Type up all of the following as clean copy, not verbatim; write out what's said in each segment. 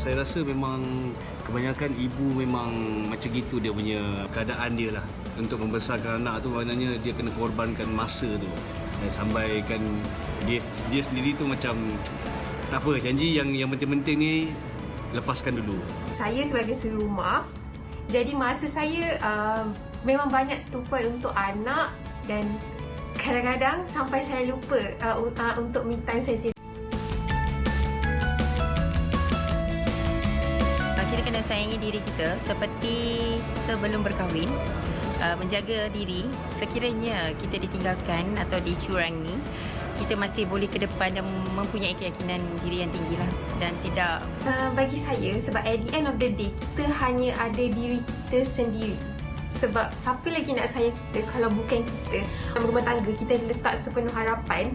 Saya rasa memang kebanyakan ibu memang macam gitu dia punya keadaan dia lah. Untuk membesarkan anak tu maknanya dia kena korbankan masa tu. Dan sampaikan dia sendiri tu macam tak apa, janji yang penting-penting ni lepaskan dulu. Saya sebagai suri rumah, jadi masa saya memang banyak tumpuan untuk anak dan kadang-kadang sampai saya lupa untuk me time saya sendiri. Kita kena sayangi diri kita seperti sebelum berkahwin. Menjaga diri, sekiranya kita ditinggalkan atau dicurangi, kita masih boleh ke depan dan mempunyai keyakinan diri yang tinggilah dan tidak. Bagi saya, sebab at the end of the day, kita hanya ada diri kita sendiri. Sebab siapa lagi nak sayang kita kalau bukan kita? Dalam rumah tangga, kita letak sepenuh harapan.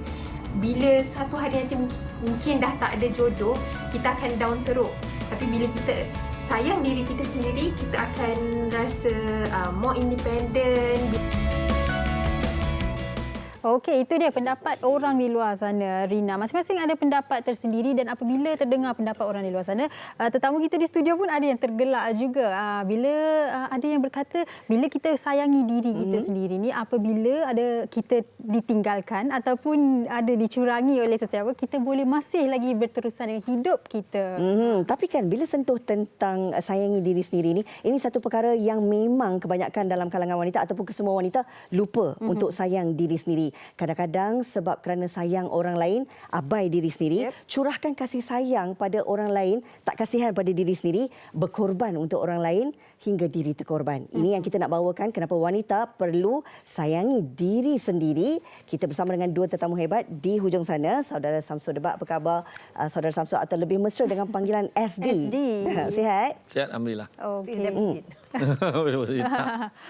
Bila satu hari nanti mungkin dah tak ada jodoh, kita akan down teruk. Tapi bila kita sayang diri kita sendiri, kita akan rasa more independent. Okey, itu dia pendapat orang di luar sana, Rina. Masing-masing ada pendapat tersendiri dan apabila terdengar pendapat orang di luar sana, tetamu kita di studio pun ada yang tergelak juga. Bila ada yang berkata, bila kita sayangi diri kita sendiri ni, apabila ada kita ditinggalkan ataupun ada dicurangi oleh sesiapa, kita boleh masih lagi berterusan dengan hidup kita. Tapi kan bila sentuh tentang sayangi diri sendiri ni, ini satu perkara yang memang kebanyakan dalam kalangan wanita ataupun kesemua wanita lupa untuk sayang diri sendiri. Kadang-kadang sebab kerana sayang orang lain, abai diri sendiri, curahkan kasih sayang pada orang lain, tak kasihan pada diri sendiri, berkorban untuk orang lain hingga diri terkorban. Ini yang kita nak bawakan kenapa wanita perlu sayangi diri sendiri. Kita bersama dengan dua tetamu hebat di hujung sana. Saudara Samsul Debak, apa khabar? Saudara Samsul atau lebih mesra dengan panggilan SD. Sihat? Sihat, alhamdulillah. Okey.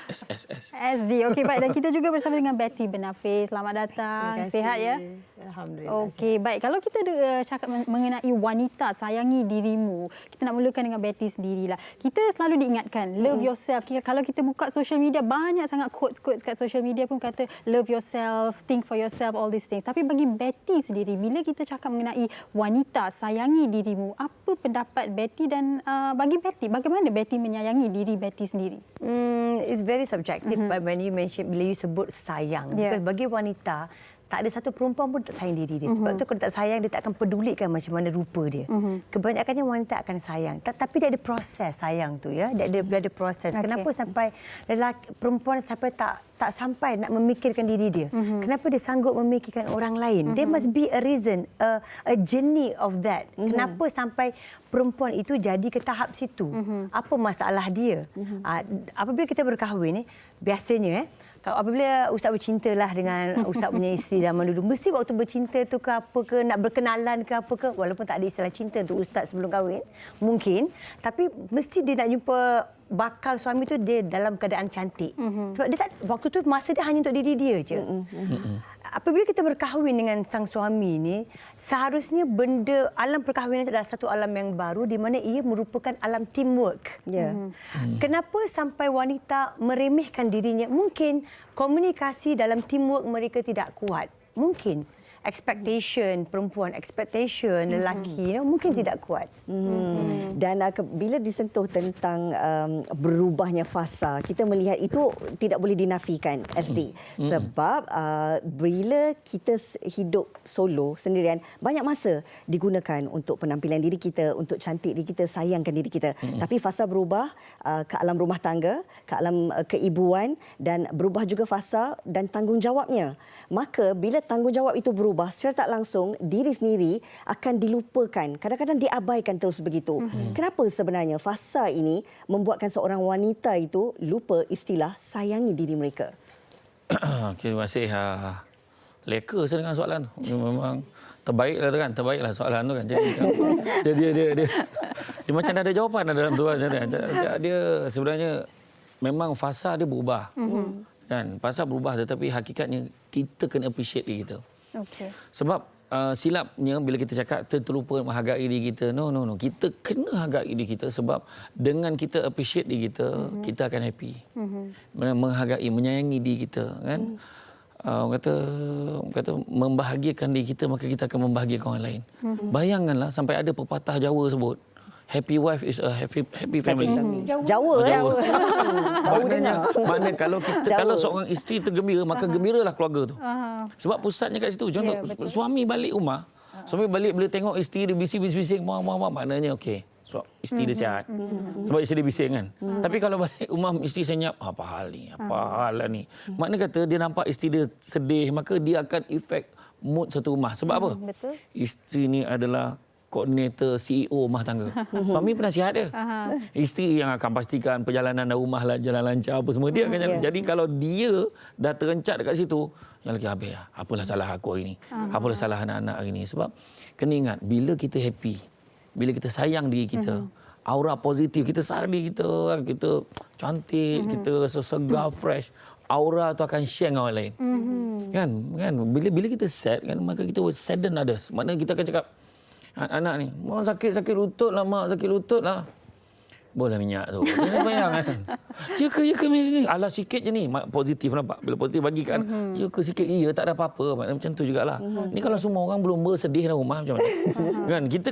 SSS. SD. Okey, baik. Dan kita juga bersama dengan Betty Benafis. Selamat datang. Sihat ya? Alhamdulillah. Okey, baik. Kalau kita cakap mengenai wanita, sayangi dirimu. Kita nak mulakan dengan Betty sendirilah. Kita selalu diingatkan, love yourself. Kalau kita buka social media, banyak sangat quotes-quotes kat social media pun kata, love yourself, think for yourself, all these things. Tapi bagi Betty sendiri, bila kita cakap mengenai wanita, sayangi dirimu, apa pendapat Betty dan bagi Betty, bagaimana Betty menyayangi diri Betty sendiri? It's very subjective when you mention, bila you sebut sayang. Because bagi wanita, tak ada satu perempuan pun tak sayang diri dia. Sebab tu kalau tak sayang, dia tak akan pedulikan macam mana rupa dia. Kebanyakannya wanita akan sayang. Tapi dia ada proses sayang tu, ya. Dia ada proses. Kenapa sampai perempuan sampai tak sampai nak memikirkan diri dia? Kenapa dia sanggup memikirkan orang lain? There must be a reason, a journey of that. Kenapa sampai perempuan itu jadi ke tahap situ? Apa masalah dia? Apabila kita berkahwin, biasanya apabila ustaz bercintalah dengan ustaz punya isteri zaman dulu, mesti waktu bercinta tu ke apa ke, nak berkenalan ke apa ke, walaupun tak ada istilah cinta untuk ustaz sebelum kahwin, mungkin, tapi mesti dia nak jumpa bakal suami tu dia dalam keadaan cantik. Sebab dia tak, waktu tu masa dia hanya untuk diri dia je. Apabila kita berkahwin dengan sang suami ni, seharusnya benda alam perkahwinan itu adalah satu alam yang baru di mana ia merupakan alam teamwork. Kenapa sampai wanita meremehkan dirinya? Mungkin komunikasi dalam teamwork mereka tidak kuat. Mungkin expectation perempuan, expectation lelaki mungkin tidak kuat. Dan bila disentuh tentang berubahnya fasa, kita melihat itu tidak boleh dinafikan, SD. Sebab bila kita hidup solo sendirian, banyak masa digunakan untuk penampilan diri kita, untuk cantik diri kita, sayangkan diri kita. Tapi fasa berubah ke alam rumah tangga, ke alam keibuan, dan berubah juga fasa dan tanggungjawabnya. Maka bila tanggungjawab itu berubah, secara tak langsung diri sendiri akan dilupakan. Kadang-kadang diabaikan terus begitu. Kenapa sebenarnya fasa ini membuatkan seorang wanita itu lupa istilah sayangi diri mereka? Terima kasih. Leka saya dengan soalan tu. Memang terbaiklah tu kan. Terbaiklah soalan tu kan. Jadi dia macam ada jawapan dalam tu. Dia sebenarnya memang fasa dia berubah. Kan, fasa berubah tetapi hakikatnya kita kena appreciate diri kita. Sebab silapnya bila kita cakap terlupa menghargai diri kita. No. Kita kena hargai diri kita sebab dengan kita appreciate diri kita, kita akan happy. Menghargai, menyayangi diri kita, kan? Orang kata membahagiakan diri kita, maka kita akan membahagiakan orang lain. Bayangkanlah sampai ada pepatah Jawa sebut, happy wife is a happy family. Jawa Maknanya kalau seorang isteri tu gembira, maka gembiralah keluarga tu. Sebab pusatnya kat situ. Contoh suami balik rumah, suami balik boleh tengok isteri dia bising-bising, maknanya okey. Sebab isteri dia sihat. Sebab isteri dia bising kan. Tapi kalau balik rumah isteri senyap, apa hal lah ni. Maknanya kata dia nampak isteri dia sedih, maka dia akan efek mood satu rumah. Sebab apa? Betul. Isteri ni adalah koordinator CEO rumah tangga. Suami penasihat dia. Isteri yang akan pastikan perjalanan rumah lah, jalan lancar apa semua. Dia akan jalan. Jadi kalau dia dah terencat dekat situ, yang lagi habis lah. Apalah salah aku hari ni. Apalah salah anak-anak hari ni. Sebab kena ingat, bila kita happy, bila kita sayang diri kita, aura positif, kita sayang diri kita, kita cantik, kita rasa segar, fresh, aura tu akan share dengan orang lain. Kan? Bila kita sad kan, maka kita will sadden others. Maknanya kita akan cakap, anak ni, mak sakit lutut lah, mak sakit lutut lah. Boleh minyak tu. Dia bayang kan. Ya ke macam ni? Alah sikit je ni. Positif nampak. Bila positif bagi kan. Ya ke sikit? Ya tak ada apa-apa. Macam tu jugalah. Ni kalau semua orang belum bersedih dalam rumah macam mana? Kan? Kita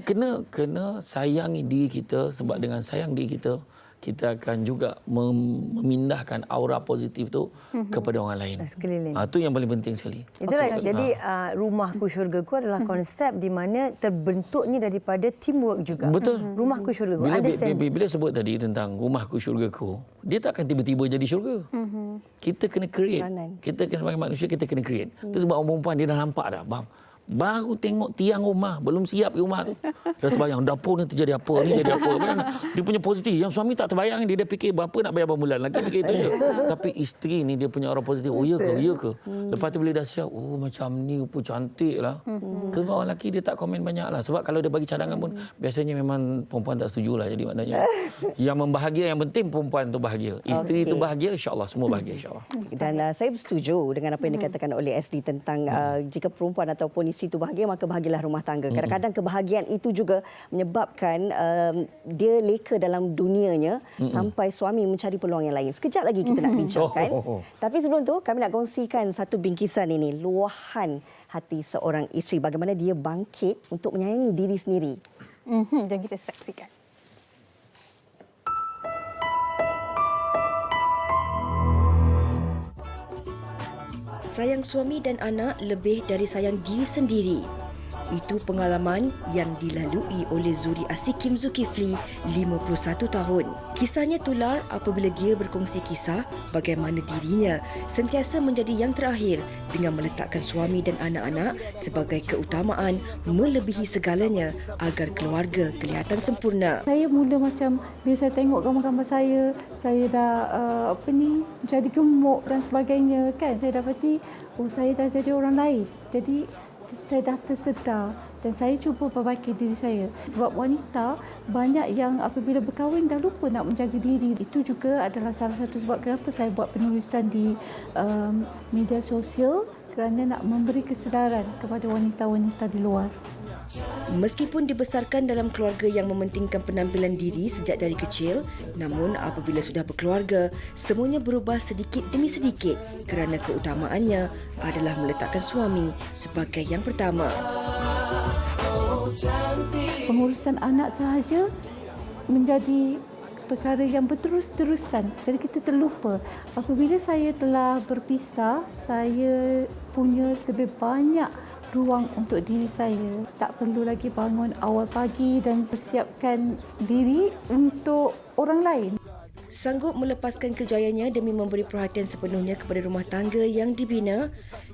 kena sayangi diri kita. Sebab dengan sayang diri kita, kita akan juga memindahkan aura positif tu kepada orang lain. Sekeliling. Itu yang paling penting sekali. Itulah. Jadi rumahku syurgaku adalah konsep di mana terbentuknya daripada teamwork juga. Betul. Rumahku syurgaku. Bila sebut tadi tentang rumahku syurgaku, dia tak akan tiba-tiba jadi syurga. Kita kena create. Kita kena sebagai manusia, kita kena create. Itu sebab orang perempuan dia dah nampak dah. Baru tengok tiang rumah, belum siap rumah tu. Dah terbayang dapur ni terjadi apa, ni jadi apa. Dia punya positif. Yang suami tak terbayang, dia fikir berapa nak bayar berapa bulan. Lagi fikir itu je. Tapi isteri ni dia punya orang positif. Oh ya ke? Lepas tu bila dah siap, oh macam ni rupa cantik lah. Kalau orang lelaki dia tak komen banyak lah. Sebab kalau dia bagi cadangan pun, biasanya memang perempuan tak setuju lah. Jadi maknanya yang membahagia, yang penting perempuan tu bahagia. Isteri tu bahagia, insyaAllah. Semua bahagia insyaAllah. Dan saya bersetuju dengan apa yang dikatakan oleh SD tentang jika perempuan ataupun isteri itu bahagia, maka bahagialah rumah tangga. Kadang-kadang kebahagiaan itu juga menyebabkan dia leka dalam dunianya sampai suami mencari peluang yang lain. Sekejap lagi kita nak bincangkan. Tapi sebelum tu, kami nak kongsikan satu bingkisan ini, luahan hati seorang isteri, bagaimana dia bangkit untuk menyayangi diri sendiri. Jom kita saksikan. Sayang suami dan anak lebih dari sayang diri sendiri. Itu pengalaman yang dilalui oleh Zuri Asikim Zulkifli, 51 tahun. Kisahnya tular apabila dia berkongsi kisah bagaimana dirinya sentiasa menjadi yang terakhir dengan meletakkan suami dan anak-anak sebagai keutamaan melebihi segalanya agar keluarga kelihatan sempurna. Saya mula macam bila saya tengok gambar-gambar saya dah jadi gemuk dan sebagainya kan. Saya dapati saya dah jadi orang lain. Jadi saya dah tersedar dan saya cuba perbaiki diri saya. Sebab wanita banyak yang apabila berkahwin dah lupa nak menjaga diri. Itu juga adalah salah satu sebab kenapa saya buat penulisan di media sosial, kerana nak memberi kesedaran kepada wanita-wanita di luar. Meskipun dibesarkan dalam keluarga yang mementingkan penampilan diri sejak dari kecil, namun apabila sudah berkeluarga, semuanya berubah sedikit demi sedikit kerana keutamaannya adalah meletakkan suami sebagai yang pertama. Pengurusan anak sahaja menjadi perkara yang berterus-terusan. Jadi kita terlupa. Apabila saya telah berpisah, saya punya lebih banyak ruang untuk diri saya. Tak perlu lagi bangun awal pagi dan persiapkan diri untuk orang lain. Sanggup melepaskan kerjayanya demi memberi perhatian sepenuhnya kepada rumah tangga yang dibina,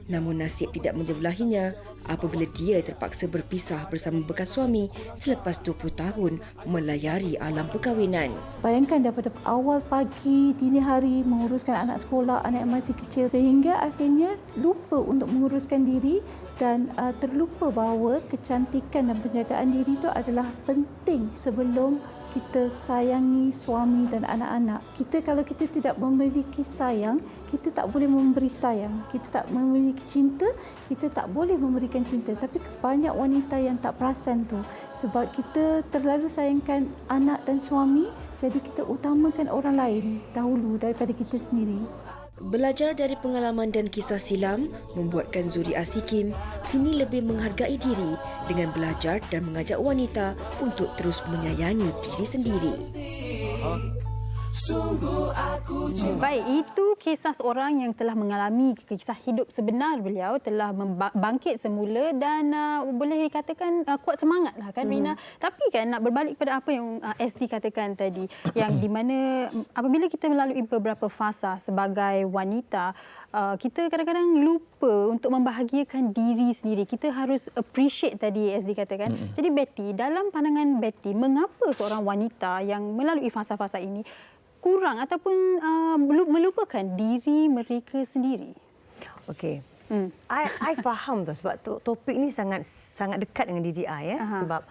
namun nasib tidak menjebelahinya apabila dia terpaksa berpisah bersama bekas suami selepas 20 tahun melayari alam perkahwinan. Bayangkan daripada awal pagi, dini hari menguruskan anak sekolah, anak yang masih kecil sehingga akhirnya lupa untuk menguruskan diri dan terlupa bahawa kecantikan dan penjagaan diri itu adalah penting sebelum kita sayangi suami dan anak-anak. Kalau kita tidak memiliki sayang, kita tak boleh memberi sayang. Kita tak memiliki cinta, kita tak boleh memberikan cinta. Tapi banyak wanita yang tak perasan tu. Sebab kita terlalu sayangkan anak dan suami, jadi kita utamakan orang lain dahulu daripada kita sendiri. Belajar dari pengalaman dan kisah silam membuatkan Zuri Asikim kini lebih menghargai diri dengan belajar dan mengajak wanita untuk terus menyayangi diri sendiri. Baik, itu kisah seorang yang telah mengalami kisah hidup sebenar beliau, telah bangkit semula dan boleh dikatakan kuat semangat lah kan Rina. Tapi kan nak berbalik pada apa yang SD katakan tadi, yang di mana apabila kita melalui beberapa fasa sebagai wanita, kita kadang-kadang lupa untuk membahagiakan diri sendiri. Kita harus appreciate tadi SD katakan. Jadi Betty, dalam pandangan Betty, mengapa seorang wanita yang melalui fasa-fasa ini kurang ataupun melupakan diri mereka sendiri? Okey. I faham tu sebab topik ni sangat dekat dengan diri I ya. Sebab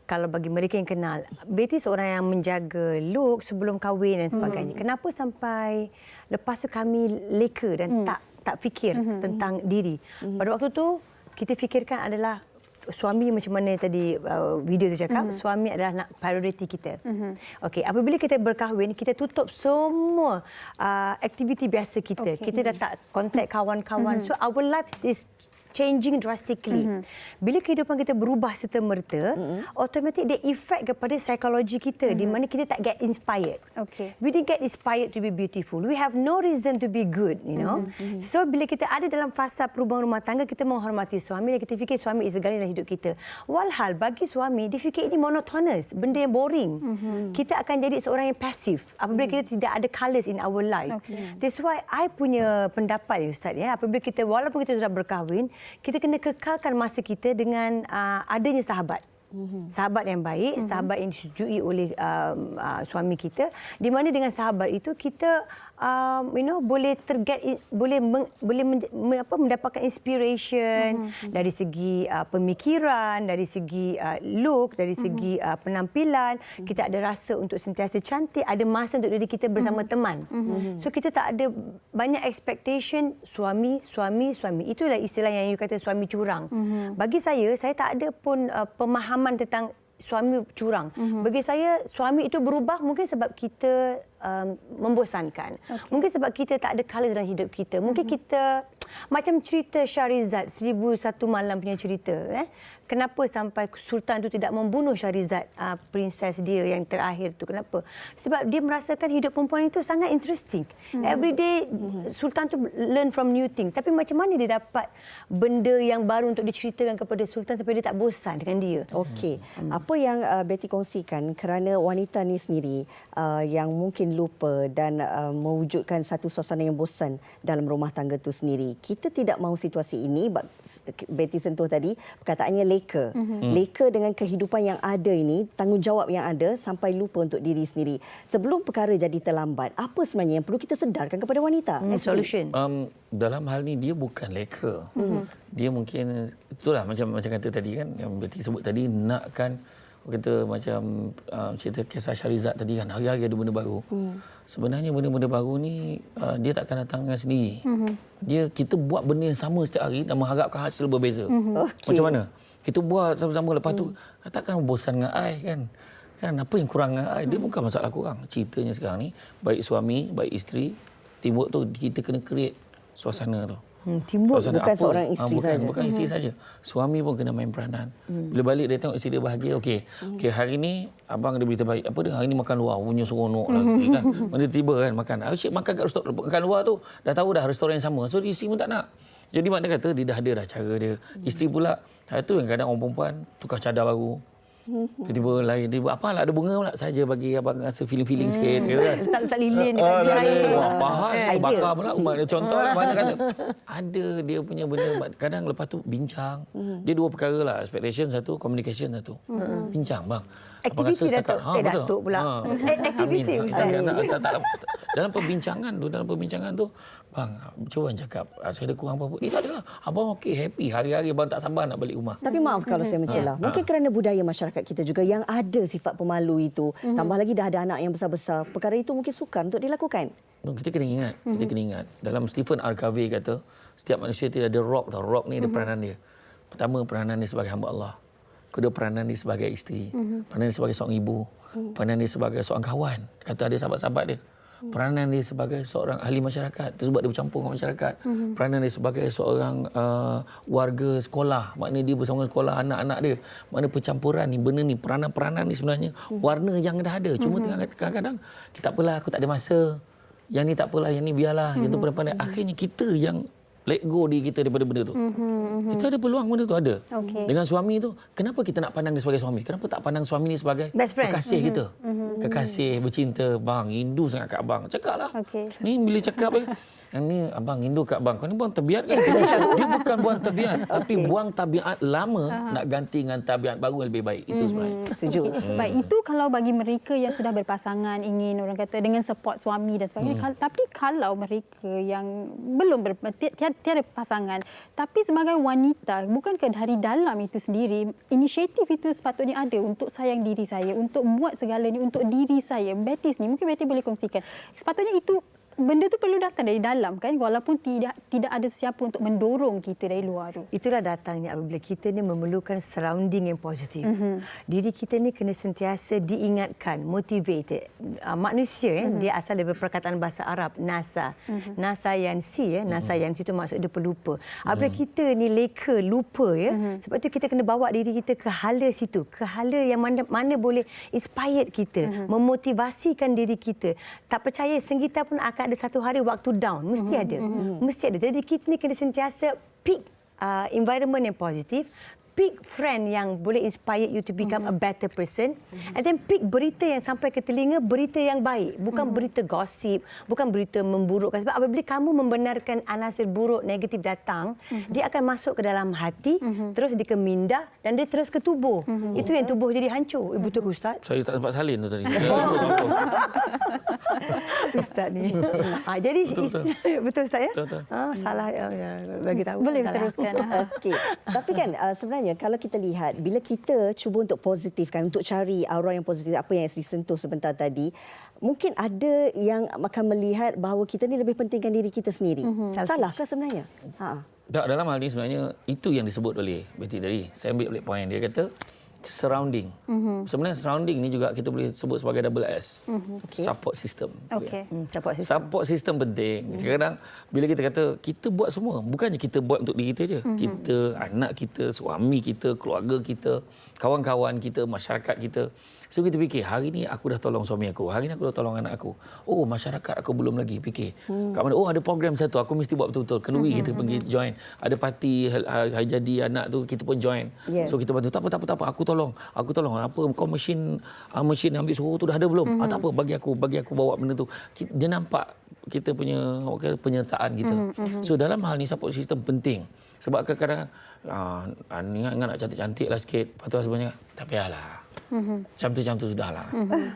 kalau bagi mereka yang kenal, Betty seorang yang menjaga look sebelum kahwin dan sebagainya. Kenapa sampai lepas tu kami leka dan tak fikir tentang diri. Pada waktu tu kita fikirkan adalah suami, macam mana tadi video tu cakap, suami adalah prioriti kita. Okey, apabila kita berkahwin, kita tutup semua aktiviti biasa kita. Kita dah tak kontak kawan-kawan. So our life is changing drastically. Bila kehidupan kita berubah serta-merta, automatik dia efek kepada psikologi kita, di mana kita tak get inspired. Okay. We didn't get inspired to be beautiful. We have no reason to be good, you know. So bila kita ada dalam fasa perubahan rumah tangga, kita menghormati suami dan kita fikir suami is segalanya dalam hidup kita. Walhal bagi suami, dia fikir ini monotonous, benda yang boring. Kita akan jadi seorang yang pasif apabila kita tidak ada colours in our life. That's why I punya pendapat Ustaz ya, apabila kita walaupun kita sudah berkahwin, kita kena kekalkan masa kita dengan adanya sahabat. Sahabat yang baik, sahabat yang disetujui oleh suami kita, di mana dengan sahabat itu kita boleh mendapatkan inspiration dari segi pemikiran, dari segi look, dari segi penampilan. Kita ada rasa untuk sentiasa cantik, ada masa untuk diri kita bersama teman. So kita tak ada banyak expectation suami. Itulah istilah yang you kata suami curang. Bagi saya tak ada pun pemahaman tentang suami curang. Bagi saya suami itu berubah mungkin sebab kita membosankan. Mungkin sebab kita tak ada colour dalam hidup kita. Mungkin kita macam cerita Shahrizad, 1001 Malam punya cerita. Kenapa sampai Sultan itu tidak membunuh Shahrizad, princess dia yang terakhir itu? Kenapa? Sebab dia merasakan hidup perempuan itu sangat interesting. Every day Sultan tu learn from new things. Tapi macam mana dia dapat benda yang baru untuk diceritakan kepada Sultan sampai dia tak bosan dengan dia? Okey. Apa yang Betty kongsikan kerana wanita ni sendiri yang mungkin lupa dan mewujudkan satu suasana yang bosan dalam rumah tangga itu sendiri. Kita tidak mahu situasi ini. Betty sentuh tadi, perkataannya leka. Leka dengan kehidupan yang ada ini, tanggungjawab yang ada sampai lupa untuk diri sendiri. Sebelum perkara jadi terlambat, apa sebenarnya yang perlu kita sedarkan kepada wanita? Solution. Dalam hal ni dia bukan leka. Dia mungkin itulah macam kata tadi kan, yang Betty sebut tadi, nakkan kita macam cerita kisah Shahrizad tadi kan, hari-hari ada benda baru. Sebenarnya benda-benda baru ni dia takkan datang dengan sendiri. Kita buat benda yang sama setiap hari dan mengharapkan hasil berbeza. Macam mana? Kita buat sama-sama, lepas tu takkan bosan dengan I kan. Apa yang kurang dengan I? Dia bukan masalah kurang. Ceritanya sekarang ni, baik suami, baik isteri, teamwork tu kita kena create suasana tu. Timbul bukan seorang isteri saja. Bukan isteri saja. Suami pun kena main peranan. Bila balik dia tengok isteri dia bahagia, okey, hari ni abang ada berita baik. Apa dia? Hari ni makan luar, punya seronok lah kan. Mana tiba kan makan. Asyik makan kat restoran, makan luar tu dah tahu dah restoran yang sama. So isteri pun tak nak. Jadi mak dia kata dia dah ada dah cara dia. Isteri pula, itu yang kadang orang perempuan tukar cadar baru. Tiba-tiba lain, apalah ada bunga pula saja bagi abang rasa feeling sikit kan. Letak lilin dekat air. Bahal bakar pula umat dia contoh mana kata. Ada dia punya benda kadang lepas tu bincang. Dia dua perkara lah, expectation satu, communication satu. Bincang bang. Aktiviti Datuk pula. Aktiviti Ustaz. Dalam perbincangan tu bang, cuba cakap saya ada kurang apa-apa. Tak ada lah. Abang okey, happy. Hari-hari abang tak sabar nak balik rumah. Tapi maaf kalau saya mencelah. Mungkin kerana budaya masyarakat kita juga yang ada sifat pemalu itu. Tambah lagi dah ada anak yang besar-besar. Perkara itu mungkin sukar untuk dilakukan. Kita kena ingat. Dalam Stephen R. Covey kata, setiap manusia tidak ada rock tau. Rock ni ada peranan dia. Pertama, peranan dia sebagai hamba Allah. Kedua, peranan dia sebagai isteri. Peranan dia sebagai seorang ibu. Peranan dia sebagai seorang kawan. Kata ada sahabat-sahabat dia. peranan dia sebagai seorang ahli masyarakat, itu sebab dia bercampur dengan masyarakat. Peranan dia sebagai seorang warga sekolah, maknanya dia bersama sekolah anak-anak dia. Maknanya percampuran ni, benda ni, peranan-peranan ni sebenarnya warna yang dah ada. Cuma kadang-kadang kita tak apalah, aku tak ada masa. Yang ni tak apalah, yang ni biarlah. Yang tu pandai-pandai. Akhirnya kita yang let go diri kita daripada benda tu. Kita ada peluang benda tu ada. Dengan suami tu, kenapa kita nak pandang dia sebagai suami? Kenapa tak pandang suami ni sebagai best friend, kekasih kita? Kekasih, bercinta. Bang, rindu sangat kat abang. Cakaplah. Ni bila cakap yang ni abang rindu kat abang. Kau ni buang tabiat kan? Dia bukan buang tabiat, tapi buang tabiat lama nak ganti dengan tabiat baru yang lebih baik. Itu sebenarnya. Setuju. Baik, itu kalau bagi mereka yang sudah berpasangan, ingin orang kata dengan support suami dan sebagainya. Tapi kalau mereka yang belum tiada pasangan, tapi sebagai wanita, bukankah dari dalam itu sendiri inisiatif itu sepatutnya ada untuk sayang diri saya, untuk buat segala ni untuk diri saya. Betis ni mungkin Betty boleh kongsikan. Sepatutnya itu benda tu perlu datang dari dalam kan, walaupun tidak ada sesiapa untuk mendorong kita dari luar tu. Itulah datangnya apabila kita ni memerlukan surrounding yang positif. Diri kita ni kena sentiasa diingatkan, motivated. Manusia dia asal daripada perkataan bahasa Arab nasa. Nasayansi nasayansi itu maksud dia pelupa. Apabila kita ni leka, lupa sebab tu kita kena bawa diri kita ke hala situ, ke hala yang mana boleh inspired kita, memotivasikan diri kita. Tak percaya senggita pun akan ada satu hari waktu down, mesti ada. Mesti ada. Jadi kita ni kena sentiasa pick environment yang positif, pick friend yang boleh inspire you to become a better person, and then pick berita yang sampai ke telinga, berita yang baik, bukan berita gosip, bukan berita memburukkan. Sebab apabila kamu membenarkan anasir buruk, negatif datang, dia akan masuk ke dalam hati, terus dia ke minda dan dia terus ke tubuh. Itu yang tubuh jadi hancur. Betul ke Ustaz? Saya tak sempat salin tu tadi. Ustaz ni. Jadi betul Ustaz ya? Betul. Salah bagi tahu. Boleh salah. teruskan. Okey. Tapi kan sebenarnya kalau kita lihat, bila kita cuba untuk positifkan, untuk cari aura yang positif, apa yang disentuh sebentar tadi, mungkin ada yang akan melihat bahawa kita ni lebih pentingkan diri kita sendiri. Salahkah sebenarnya? Tak, dalam hal ini sebenarnya itu yang disebut oleh Betty tadi. Saya ambil balik poin dia kata surrounding. Sebenarnya surrounding ni juga kita boleh sebut sebagai double S. Support system. Support system penting. Kadang-kadang bila kita kata kita buat semua, bukannya kita buat untuk diri kita je. Kita, anak kita, suami kita, keluarga kita, kawan-kawan kita, masyarakat kita. So kita fikir, hari ni aku dah tolong suami aku, hari ni aku dah tolong anak aku. Oh, masyarakat aku belum lagi fikir. Kat mana? Oh, ada program satu, aku mesti buat betul-betul. Kenduri kita pergi join. Ada parti hari jadi anak tu, kita pun join. So kita bantu. Tak apa, aku tolong. Apa kau mesin ambil suhu tu dah ada belum? Tak apa, bagi aku bawa benda tu. Dia nampak kita punya penyertaan kita. So dalam hal ni support system penting. Sebab kadang-kadang ingat nak cantik-cantik lah sikit. Lepas tu sebenarnya tak payahlah. Macam tu sudahlah.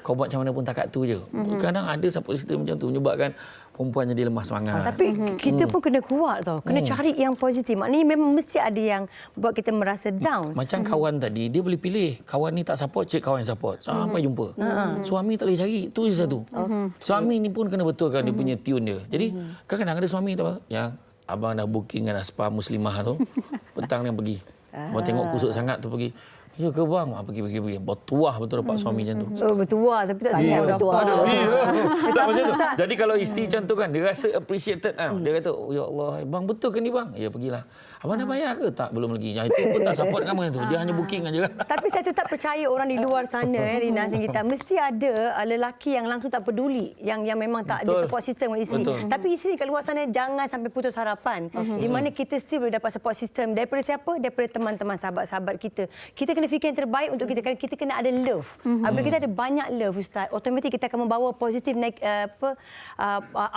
Kau buat macam mana pun takat tu je. Kadang ada support system macam tu menyebabkan perempuan jadi lemah semangat. Tapi kita pun kena kuat tau. Kena cari yang positif. Maknanya memang mesti ada yang buat kita merasa down. Macam kawan tadi, dia boleh pilih. Kawan ni tak support, cek kawan yang support. Sampai jumpa. Suami tak boleh cari. Itu je satu. Suami ni pun kena betulkan dia punya tune dia. Jadi kadang-kadang ada suami tu yang abang dah booking dengan spa muslimah tu. Petang dia pergi. Abang tengok kusut sangat tu pergi. Ya ke bang? Pergi. Bertuah betul dapat suami macam tu. Bertuah tapi tak sangat bertuah. Tak macam tu. Jadi kalau isteri macam tu kan, dia rasa appreciated kan. Dia kata, oh, ya Allah, bang betul ke ni bang? Ya pergilah. Abang dah bayar ke? Tak, belum lagi. Yang itu pun tak support kamu tu. Dia hanya booking aja kan. Tapi saya tetap percaya orang di luar sana, Rina kita mesti ada lelaki yang langsung tak peduli, yang memang tak ada support system dengan isteri. Tapi isteri kat luar sana jangan sampai putus harapan. Di mana kita still boleh dapat support system daripada siapa? Daripada teman-teman, sahabat-sahabat kita. Kita kena fikir yang terbaik untuk kita. Kita kena ada love. Apabila kita ada banyak love, Ustaz, automatik kita akan membawa positif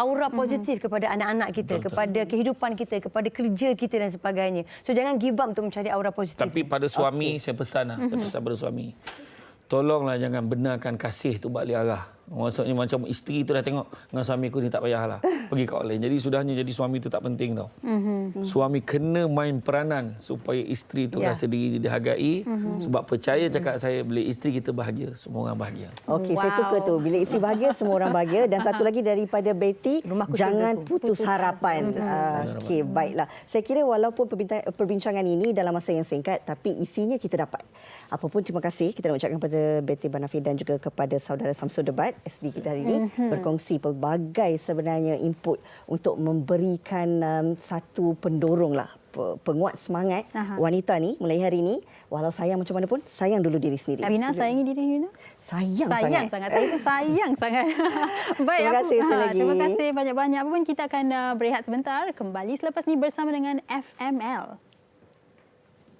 aura positif kepada anak-anak kita, kepada kehidupan kita, kepada kerja kita dan sebagainya. So jangan give up untuk mencari aura positif. Tapi pada suami saya pesan saya pesan pada suami. Tolonglah jangan benarkan kasih tu balik arah. Maksudnya macam isteri tu dah tengok dengan suami aku ni tak payahlah. Pergi kat orang lain. Jadi sudahnya jadi suami tu tak penting tau. Suami kena main peranan supaya isteri tu rasa diri dihargai. Sebab percaya cakap saya, bila isteri kita bahagia, semua orang bahagia. Okey, saya suka tu. Bila isteri bahagia, semua orang bahagia. Dan satu lagi daripada Betty, jangan putus harapan. Okey, baiklah. Saya kira walaupun perbincangan ini dalam masa yang singkat, tapi isinya kita dapat. Apapun terima kasih kita nak ucapkan kepada Betty Banafi dan juga kepada saudara Samsul Debat. SD kita hari ini berkongsi pelbagai sebenarnya input untuk memberikan satu pendorong lah, penguat semangat wanita ni mulai hari ini, walau sayang macam mana pun, sayang dulu diri sendiri. Rina, sayangi diri Rina? Sayang sangat. Saya tu sayang sangat. Baik, terima kasih sekali lagi. Terima kasih banyak-banyak. Apa pun kita akan berehat sebentar. Kembali selepas ni bersama dengan FML.